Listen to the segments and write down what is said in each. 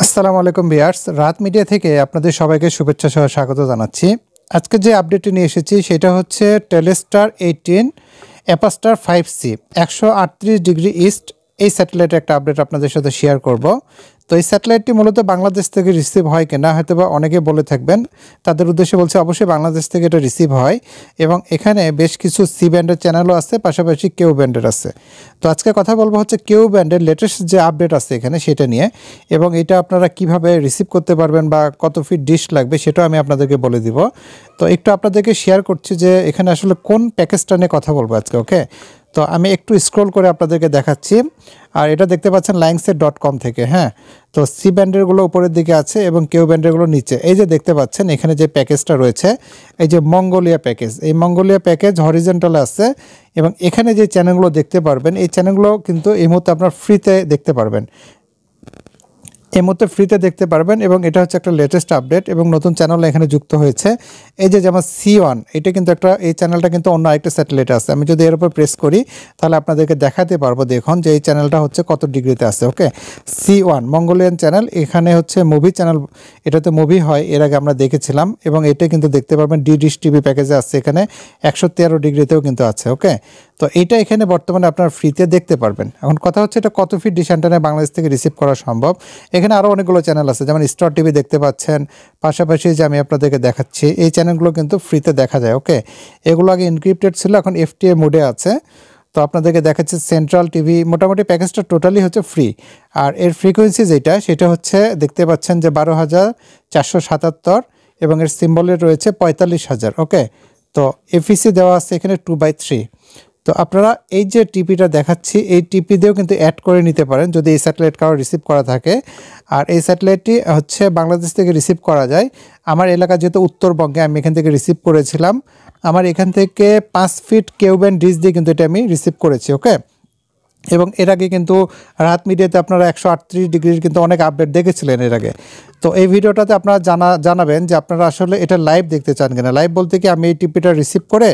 আসসালামু আলাইকুম ভিউয়ার্স, রাত মিডিয়া থেকে আপনাদের সবাইকে শুভেচ্ছা সহ স্বাগত জানাচ্ছি। আজকে যে আপডেটটি নিয়ে এসেছি সেটা হচ্ছে টেলিস্টার 18 অ্যাপাস্টার 5C 138 ডিগ্রি ইস্ট এই স্যাটেলাইটের একটা আপডেট আপনাদের সাথে শেয়ার করব। তো এই স্যাটেলাইটটি মূলত বাংলাদেশ থেকে রিসিভ হয় কিনা হয়তো বা অনেকে বলে থাকবেন, তাদের উদ্দেশ্যে বলছে অবশ্যই বাংলাদেশ থেকে এটা রিসিভ হয় এবং এখানে বেশ কিছু সি ব্যান্ডের চ্যানেলও আছে, পাশাপাশি কেউ ব্যান্ডের আছে। তো আজকে কথা বলবো হচ্ছে কেউ ব্যান্ডের লেটেস্ট যে আপডেট আছে এখানে সেটা নিয়ে, এবং এটা আপনারা কিভাবে রিসিভ করতে পারবেন বা কত ফিট ডিশ লাগবে সেটাও আমি আপনাদেরকে বলে দিব। তো একটু আপনাদেরকে শেয়ার করছি যে এখানে আসলে কোন প্যাকেজটা নিয়ে কথা বলবো আজকে। ওকে, তো আমি একটু স্ক্রল করে আপনাদেরকে দেখাচ্ছি। আর এটা দেখতে পাচ্ছেন landsat.com থেকে। হ্যাঁ, তো সি ব্যান্ডেরগুলো উপরের দিকে আছে এবং কেউ ব্যান্ডেরগুলো নিচে। এই যে দেখতে পাচ্ছেন এখানে যে প্যাকেজটা রয়েছে, এই যে মঙ্গোলিয়া প্যাকেজ, এই মঙ্গোলিয়া প্যাকেজ হরিজন্টালে আছে এবং এখানে যে চ্যানেলগুলো দেখতে পারবেন এই চ্যানেলগুলো কিন্তু এই মুহূর্তে আপনার ফ্রিতে দেখতে পারবেন, এই মুহূর্তে ফ্রিতে দেখতে পারবেন। এবং এটা হচ্ছে একটা লেটেস্ট আপডেট এবং নতুন চ্যানেল এখানে যুক্ত হয়েছে। এই যে যেমন C1, এটা কিন্তু একটা, এই চ্যানেলটা কিন্তু অন্য আরেকটা স্যাটেলাইটে আছে। আমি যদি এর উপর প্রেস করি তাহলে আপনাদেরকে দেখাতে পারবো, দেখুন যে এই চ্যানেলটা হচ্ছে কত ডিগ্রিতে আছে। ওকে, C1 মঙ্গোলিয়ান চ্যানেল, এখানে হচ্ছে মুভি চ্যানেল, এটাতে মুভি হয়, এর আগে আমরা দেখেছিলাম। এবং এটা কিন্তু দেখতে পারবেন ডিশ টিভি প্যাকেজে আছে, এখানে 113 ডিগ্রিতেও কিন্তু আছে। ওকে, তো এইটা এখানে বর্তমানে আপনার ফ্রিতে দেখতে পারবেন। এখন কথা হচ্ছে এটা কত ফিট ডিশ অ্যান্টেনায় বাংলাদেশ থেকে রিসিভ করা সম্ভব। এখানে আরও অনেকগুলো চ্যানেল আছে, যেমন স্টার টিভি দেখতে পাচ্ছেন, পাশাপাশি যে আমি আপনাদেরকে দেখাচ্ছি এই চ্যানেলগুলো কিন্তু ফ্রিতে দেখা যায়। ওকে, এগুলো আগে এনক্রিপ্টেড ছিল, এখন FTA মোডে আছে। তো আপনাদেরকে দেখাচ্ছে সেন্ট্রাল টিভি, মোটামুটি প্যাকেজটা টোটালি হচ্ছে ফ্রি। আর এর ফ্রিকোয়েন্সি যেটা সেটা হচ্ছে দেখতে পাচ্ছেন যে 12,477 এবং এর সিম্বলে রয়েছে 45,000। ওকে, তো এফিসি দেওয়া আছে এখানে 2/3। তো আপনারা এই যে টিপিটা দেখাচ্ছি এই টিপি দিয়েও কিন্তু অ্যাড করে নিতে পারেন যদি এই স্যাটেলাইট কারো রিসিভ করা থাকে। আর এই স্যাটেলাইটটি হচ্ছে বাংলাদেশ থেকে রিসিভ করা যায়। আমার এলাকা যেহেতু উত্তরবঙ্গে, আমি এখান থেকে রিসিভ করেছিলাম। আমার এখান থেকে 5 ফিট কেউ ব্যান্ড ডিশ দিয়ে কিন্তু এটা আমি রিসিভ করেছি। ওকে, এবং এর আগে কিন্তু রাত মিডিয়াতে আপনারা 138 ডিগ্রির কিন্তু অনেক আপডেট দেখেছিলেন এর আগে। তো এই ভিডিওটাতে আপনারা জানাবেন যে আপনারা আসলে এটা লাইভ দেখতে চান কিনা। লাইভ বলতে কি, আমি এই টিপিটা রিসিভ করে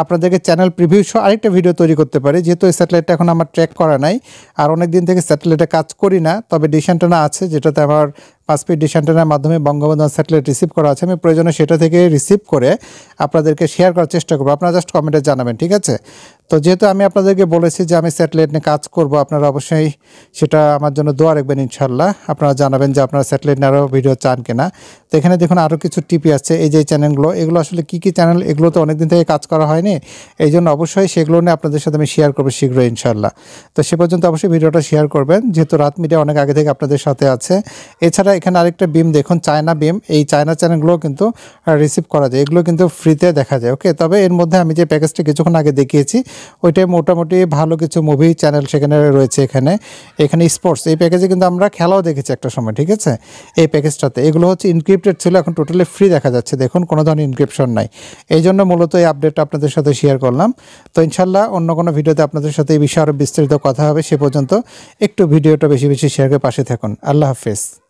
আপনাদেরকে চ্যানেল প্রিভিউ সহ আরেকটা ভিডিও তৈরি করতে পারি, যেহেতু এই স্যাটেলাইটটা এখন আমার ট্র্যাক করা নাই আর অনেক দিন থেকে স্যাটেলাইটে কাজ করি না। তবে ডিশ অ্যান্টেনা আছে, যেটাতে আমার 5 ফিট ডিশ অ্যান্টেনার মাধ্যমে বঙ্গবন্ধু স্যাটেলাইট রিসিভ করা আছে। আমি প্রয়োজনে সেটা থেকে রিসিভ করে আপনাদেরকে শেয়ার করার চেষ্টা করবো, আপনারা জাস্ট কমেন্টে জানাবেন, ঠিক আছে? তো যেহেতু আমি আপনাদেরকে বলেছি যে আমি স্যাটেলাইট নিয়ে কাজ করব, আপনারা অবশ্যই সেটা আমার জন্য দোয়া রাখবেন ইনশাল্লাহ। আপনারা জানাবেন যে আপনারা স্যাটেলাইট নিয়ে আরও ভিডিও চান কিনা। তো এখানে দেখুন আরও কিছু টিপি আছে, এই যে চ্যানেলগুলো, এগুলো আসলে কী কী চ্যানেল, এগুলো তো অনেকদিন থেকে কাজ করা হয়নি, এই জন্য অবশ্যই সেগুলো নিয়ে আপনাদের সাথে আমি শেয়ার করবো শীঘ্রই ইনশাল্লাহ। তো সে পর্যন্ত অবশ্যই ভিডিওটা শেয়ার করবেন, যেহেতু রাত মিডিয়া অনেক আগে থেকে আপনাদের সাথে আছে। এছাড়া এখানে আরেকটা বিম দেখুন, চায়না বিম, এই চায়না চ্যানেলগুলো কিন্তু রিসিভ করা যায়, এগুলো কিন্তু ফ্রিতে দেখা যায়। ওকে, তবে এর মধ্যে আমি যে প্যাকেজটা কিছুক্ষণ আগে দেখিয়েছি ওইটাই মোটামুটি ভালো কিছু মুভি চ্যানেল সেখানে রয়েছে। এখানে স্পোর্টস, এই প্যাকেজে কিন্তু আমরা খেলাও দেখেছি একটা সময়, ঠিক আছে? এই প্যাকেজটাতে এগুলো হচ্ছে ইনক্রিপ্টেড ছিল, এখন টোটালি ফ্রি দেখা যাচ্ছে, দেখুন কোনো ধরনের ইনক্রিপশন নাই। এই জন্য মূলত এই আপডেটটা আপনাদের সাথে শেয়ার করলাম। তো ইনশাল্লাহ অন্য কোনো ভিডিওতে আপনাদের সাথে এই বিষয়ে আরও বিস্তারিত কথা হবে। সে পর্যন্ত একটু ভিডিওটা বেশি বেশি শেয়ার করে পাশে থাকুন। আল্লাহ হাফেজ।